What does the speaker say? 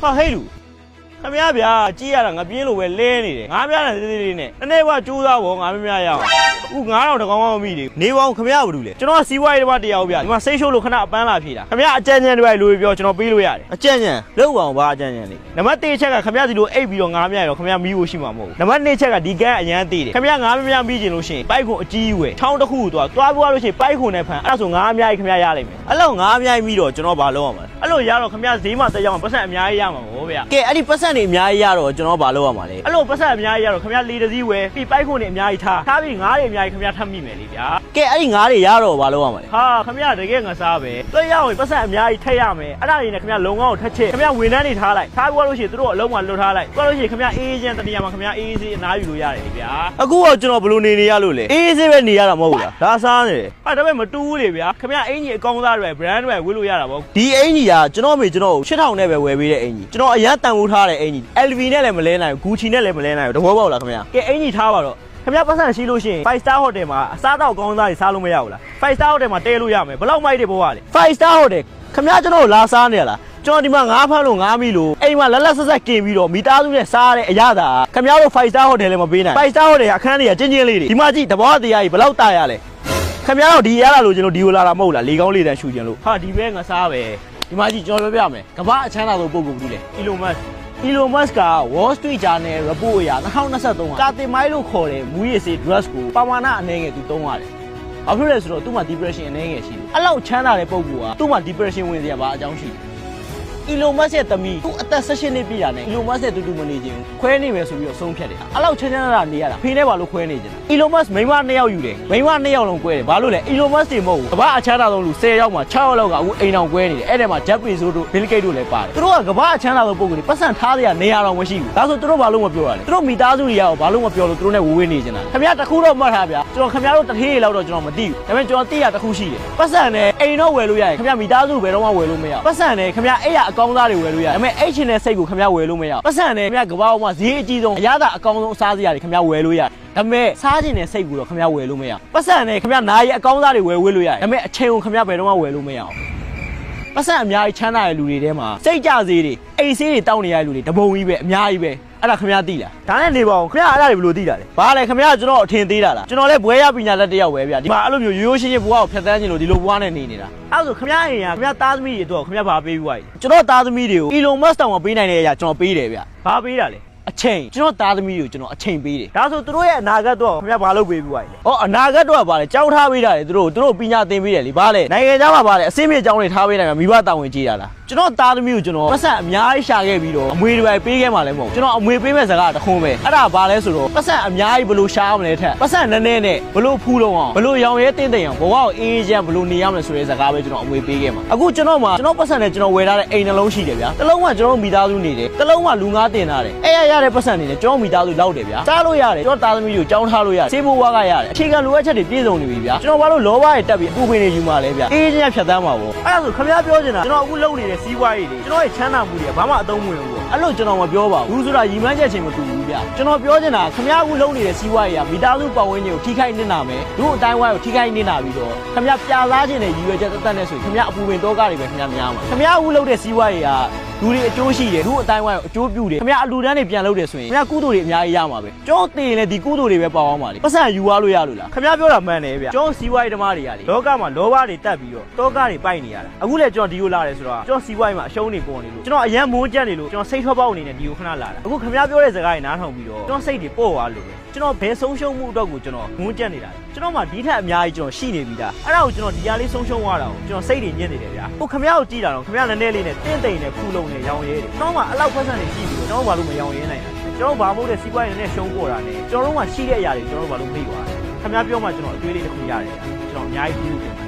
ဟာဟဲ့လူခမရဗျာကြည့်ရတာငါပြင်းလို့ပဲလဲနေတယ်ငါပြတာသေးသေးလေးနဲ့နည်းနည်းကကြိုးစားဖို့ငါမမြရအောင်အခု9000တကောင်မှမမိသေးဘူးနေပေါင်းခမရဘူးလေကျွန်တော်စီးပွားရေးတစ်ပတ်တရားဗျာဒီမှာစိတ်ရှုပ်လို့ခဏအပန်းလာဖြေတာခမရအကြံဉာဏ်တွေလိုပြောကျွန်တော်ပေးလို့ရတယ်အကြံဉာဏ်လောက်အောင်ဘာအကြံဉာဏ်လေးနံပါတ်1ချက်ကခမရစီလိုအိပ်ပြီးတော့ငါမရရောခမရမီးဖို့ရှိမှာမဟုတ်ဘူးနံပါတ်2ချက်ကဒီကန်းအရန်သေးတယ်ခမရငါမမြမိကျင်လို့ရှိရင်ပိုက်ခွန်အကြီးဝယ်ချောင်းတစ်ခုသွားပွားလို့ရှိရင်ပိုက်ခွန်နဲ့ဖန်အဲ့ဒါဆိုငါအများကြီးခမရရလိမ့်မယ်အဲ့လောက်ငါအများကြီးပြီးတော့ကျွန်တော်ဘာလုပ်ရမှာအဲ့လိုရတော့ခမရဈေးမှာတက်ရောက်ပတ်စံအများကြီးရမှာပေါ့ဗျာကဲအဲ့ဒီပတ်စံတွေအများကြီးရတော့ကျွန်တော်ဘာလုပ်ရမှာလဲအဲ့လိုပတ်စံအများကြီးရတော့ခမရလေတစည်းဝယ်ပြီးပိုက်ခွန်တွေအများကြီးထားပြီးငါးတွေအများကြီးခမရထပ်မိမယ်လေဗျာကဲအဲ့ဒီငါးတွေရတော့ဘာလုပ်ရမှာလဲဟာခမရတကယ်ငါစားပဲတွေ့ရအောင်ပတ်စံအများကြီးထည့်ရမယ်အဲ့ဒါတွေနဲ့ခမရလုံကောင်းကိုထက်ချက်ခမရဝင်နှန်းတွေထားလိုက်ထားပြီးလို့ရှိရင်တို့အလုံးမှာလွတ်ထားလိုက်ပြီးလို့ရှိရင်ခမရအေးချမ်းတနေရာမှာခမရအေးစေးအနားယူလို့ရတယ်လေဗျာအခုတော့ကျွန်တော်ဘလို့နေရလို့လေအေးစေးပဲနေရတာမဟုတ်ဘူးလားဒါစားနေတယ်ဟာဒါပေမဲ့မတူဘူးလေဗျာခမရအင်ကြီးအကောင်းသားတွေ brand တွေဝေးလို့ရတာပေါ့ဒီအင်ကြီးကကျွန်တော်မေကျွန်တော်8000နဲ့ပဲဝယ်ပေးတဲ့အင်ကြီးကျွန်တော်အရန်တန်ဖိုးထားတဲ့အင်ကြီး LV နဲ့လည်းမလဲနိုင်ဘူး Gucci နဲ့လည်းမလဲနိုင်ဘူးတဘောပေါက်လားခမရကဲအင်ကြီးထားပါတော့ခမရပတ်စံရှိလို့ရှိရင်5 star hotel မှာအစားတောက်ကောင်းသားတွေစားလို့မရဘူးလား5 star hotel မှာတဲလို့ရမယ်ဘလောက်မိုက်တွေပေါ်ရလေ5 star hotel ခမရကျွန်တော်လာစားနေရလားကျွန်တော်ဒီမှာငါးဖမ်းလို့ငါးမီလို့အိမ်မှာလက်ဆက်ဆက်กินပြီးတော့မိသားစုနဲ့စားရတဲ့အရသာခမရတို့5 star hotel လည်းမပေးနိုင်5 star hotel အခန်းတွေကကျင်းချင်းလေးတွေဒီမှာကြည့်တဘောတရားကြီးဘလောက်တာရလဲခမရတို့ဒီရလာလို့ကျွန်တော်ဒီကိုလာတာမဟုတ်လားလေကောင်းလေးတန်းရှူကျင်လို့ဟာဒီပဲငါစားပဲဒီမှာကြည့်ကျွန်တော်ပြောပြမယ်ကမ္ဘာအချမ်းသာဆုံးပုံကုန်ဘူးလေ Elon Musk က Wall Street Journal report အရ2023ကာတင်မိုင်းလို့ခေါ်တဲ့မူရည်စေ drugs ကိုပမာဏအနည်းငယ်သူသုံးရတယ်။ဘာဖြစ်လဲဆိုတော့သူ့မှာ depression အနည်းငယ်ရှိတယ်။အဲ့လောက်ချမ်းသာတဲ့ပုံကသူ့မှာ depression ဝင်စရာဘာအကြောင်းရှိလဲ။ Elon Musk ရဲ့သမီးသူ့အသက်16နှစ်ပြည့်တာနဲ့ Elon Musk ရဲ့တူမနေခြင်းခွဲနေမယ်ဆိုပြီးတော့ဆုံးဖြတ်တယ်။အဲ့လောက်ချမ်းသာနေရတာဖေနဲ့ဘာလို့ခွဲနေကြလဲ။ Elon Musk မိန်းမ2ယောက်ယူတယ်။မိန်းမ2ယောက်လုံးကွဲတယ်။ဘာလို့လဲ Elon Musk တွေမဟုတ်ဘူး။ကမ္ဘာအချမ်းသာဆုံးလူ10ယောက်မှာ6ယောက်လောက်ကအခုအိမ်အောင်ကွဲနေတယ်။အဲ့ထဲမှာ Jeff Bezos တို့ Bill Gates တို့လည်းပါတယ်။သူတို့ကကမ္ဘာအချမ်းသာဆုံးပုံတွေပတ်စံထားရနေရတော့မရှိဘူး။ဒါဆိုသူတို့ဘာလို့မပြောရလဲ။သူတို့မိသားစုတွေရောဘာလို့မပြောလို့သူတို့နဲ့ဝေးနေကြတာ။ခင်ဗျားတခုတော့မှတ်ထားဗျာ။ကျွန်တော်ခင်ဗျားတို့တထေးတွေလောက်တော့ကျွန်တော်မသိဘူး။ဒါပေမဲ့ကျွန်တော်သိရတခုရှိတယ်။ပတ်စံနဲ့အိမ်တော့ဝယ်လို့ရတယ်။ခင်ဗျားမိသားစုဘယ်တော့မှဝယ်လို့မရဘူး။ပတ်စံနဲ့ခင်ဗျားအဲ့ရအကောင်းသားတွေဝယ်လို့ရတယ်။ဒါပေမဲ့အဲ့ချင်းတဲ့စိတ်ကိုခင်ဗျားဝယ်လို့မရဘူး။ပတ်စံနဲ့ခင်ဗျားကမ္ဘာပေါ်မှာဈေးအကြီးဆုံးအရသာအကောင်းဆုံးအစားစရာတွေခင်ဗျားဝယ်လို့ရတယ်။ဒါပေမဲ့စားခြင်းနဲ့စိတ်ကိုတော့ခင်ဗျားဝယ်လို့မရဘူး။ပတ်စံနဲ့ခင်ဗျားနားရီအကောင်းသားတွေဝယ်လို့ရတယ်။ဒါပေမဲ့အချိန်ကိုခင်ဗျားဘယ်တော့မှဝယ်လို့မရအောင်။ပတ်စံအများကြီးချမ်းသာတဲ့လူတွေထဲမှာစိတ်ကြစေးတွေအိမ်ဆေးတွေတောင်းနေရတဲ့လူတွေတပုံကြီးပဲအများကြီးပဲအဲ့ဒါခင်ဗျားသိလားဒါနဲ့နေပါအောင်ခင်ဗျားအဲ့ဒါတွေဘယ်လိုသိတာလဲဘာလဲခင်ဗျားကျွန်တော်အထင်သေးတာလားကျွန်တော်လည်းဘွဲရပညာတတ်တယောက်ပဲဗျာဒီမှာအဲ့လိုမျိုးရိုးရိုးရှင်းရှင်းဘွားကိုဖျက်ဆီးခြင်းလို့ဒီလိုဘွားနဲ့နေနေတာအဲ့ဆိုခင်ဗျားအိမ်ကခင်ဗျားသားသမီးတွေတော့ခင်ဗျားဘာပေးပြီးွားလဲကျွန်တော်သားသမီးတွေကို Elon Musk တောင်မပေးနိုင်တဲ့အရာကျွန်တော်ပေးတယ်ဗျာဘာပေးတာလဲအချိန်ကျွန်တော်သားသမီးတွေကိုကျွန်တော်အချိန်ပေးတယ်ဒါဆိုသူတို့ရဲ့အနာဂတ်တော့ခင်ဗျားဘာလုပ်ပေးပြီးွားလဲဟောအနာဂတ်တော့ဗာလဲကြောင်းထားပေးတာလေသူတို့ပညာသင်ပေးတယ်လေဗာလဲနိုင်ငံခြားမှာဗာလဲအစင်းမြေကြောင်းတွေထားပေးနိုင်မှာမိဘတာဝန်ကြီးတာလားကျွန်တော်သားသမီးကိုကျွန်တော်ပတ်စံအများကြီးရှာခဲ့ပြီးတော့အမွေတွေပေးခဲ့မှလည်းမဟုတ်ကျွန်တော်အမွေပေးမဲ့စကားတခုံးပဲအဲ့ဒါဘာလဲဆိုတော့ပတ်စံအများကြီးဘလို့ရှားမလဲထက်ပတ်စံနည်းနည်းနဲ့ဘလို့ဖူးလုံးအောင်ဘလို့ရောင်ရဲတင်းတိမ်အောင်ဘဝကိုအေးချမ်းဘလို့နေရမလဲဆိုတဲ့စကားပဲကျွန်တော်အမွေပေးခဲ့မှာအခုကျွန်တော်ပတ်စံနဲ့ကျွန်တော်ဝယ်ထားတဲ့အိမ်နှလုံးရှိတယ်ဗျာတစ်လုံးကကျွန်တော်မိသားစုနေတယ်တစ်လုံးကလူငါးတင်ထားတယ်အဲ့ရတဲ့ပတ်စံနေတယ်ကျွန်တော်မိသားစုလောက်တယ်ဗျာစားလို့ရတယ်ကျွန်တော်သားသမီးကိုကြောင်းထားလို့ရတယ်စေးဖို့ဝါကရတယ်အခြေခံလိုအပ်ချက်တွေပြည့်စုံနေပြီဗျာကျွန်တော်ဘာလို့လောဘတွေတက်ပြီးအပူပင်တွေယူမှာလဲဗျာအေးချမ်းဖြတ်သန်းမှာပေါ့အဲ့ဒါဆိုခင်ဗျားပြောချင်တာကျွန်တော်အခုလုပ်နေတဲ့စီးပွားရေးတွေကျွန်တော်ရဲ့ချမ်းသာမှုတွေကဘာမှအသုံးမဝင်ဘူးအဲ့လိုကျွန်တော်မပြောပါဘူးဆိုတာရည်မှန်းချက်ချင်းမတူဘူးဗျကျွန်တော်ပြောချင်တာခင်ဗျားအခုလုပ်နေတဲ့စီးပွားရေးကမိသားစုပတ်ဝန်းကျင်ကိုထိခိုက်နေတာမယ်လူအတိုင်းဝိုင်းကိုထိခိုက်နေတာပြီးတော့ခင်ဗျားပြာစားခြင်းနဲ့ရည်ရွယ်ချက်သက်နဲ့ဆိုရင်ခင်ဗျားအပူပင်တောကတွေပဲခင်ဗျားများမှာခင်ဗျားအခုလုပ်တဲ့စီးပွားရေးကလူတွေအကျိုးရှိတယ်လူအတိုင်းဝိုင်းကိုအကျိုးပြုတယ်ခင်ဗျားအလူတန်းတွေပြန်လုပ်တယ်ဆိုရင်ခင်ဗျားကုသိုလ်တွေအများကြီးရမှာပဲကျွန်တော်သိရင်လည်းဒီကုသိုလ်တွေပဲပေါအောင်ပါလေပတ်စံယူသွားလို့ရလို့လားခင်ဗျားပြောတာမှန်တယ်ဗျကျွန်တော်စီးပွားရေးဓမ္မတွေကလေလောကမှာလောဘတွေတက်ပြီးတော့တောကတွေပိုက်နေရတာအခုလည်းကျွန်တော်ဒီကိုလာတယ်ဆိုတော့ကျွန်တော်စီးပွားရေးမှာအရှုံးတွေပေါ်နေလို့ကျွန်တော်အရန်မိုးကြက်နေလို့ကျွန်တော်စိတ်ထွက်ပေါက်အနေနဲ့ဒီကိုခဏလာတာအခုခင်ဗျားပြောတဲ့စကားတွေနားထောင်ပြီးတော့ကျွန်တော်စိတ်တွေပို့သွားလို့ပဲကျွန်တော်ဘယ်ဆုံးရှုံးမှုအတွက်ကိုကျွန်တော်မိုးကြက်နေတာကျွန်တော်မှဒီထက်အများကြီးကျွန်တော်ရှိနေပြီဒါအဲ့ဒါကိုကျွန်တော်ဒီကြားလေးဆုံးရှုံးသွားတာကိုကျွန်တော်စိတ်တွေညစ်နေတယ်ဗျာဟိုခင်ဗျားကိုကြည့်တာတော့ခင်ဗျားနည်းနည်းလေးနဲ့တင်းတိမ်နဲ့ဖူးလုံးနဲ့ရောင်ရဲတယ်ကျွန်တော်မှအဲ့လောက်ဖက်ဆန်နေကြည့်ပြီးတော့ကျွန်တော်ဘာလို့မရောင်ရဲနိုင်တာကျွန်တော်ဘာမို့တဲ့စီးပွားရေးနဲ့ရှုံးပေါ်တာနဲ့ကျွန်တော်တို့မှရှိတဲ့အရာတွေကျွန်တော်တို့ဘာလို့မေ့သွားလဲခင်ဗျားပြောမှကျွန်တော်အတွေးလေးတစ်ခုရတယ်ကျွန်တော်အများကြီးပြုလုပ်တယ်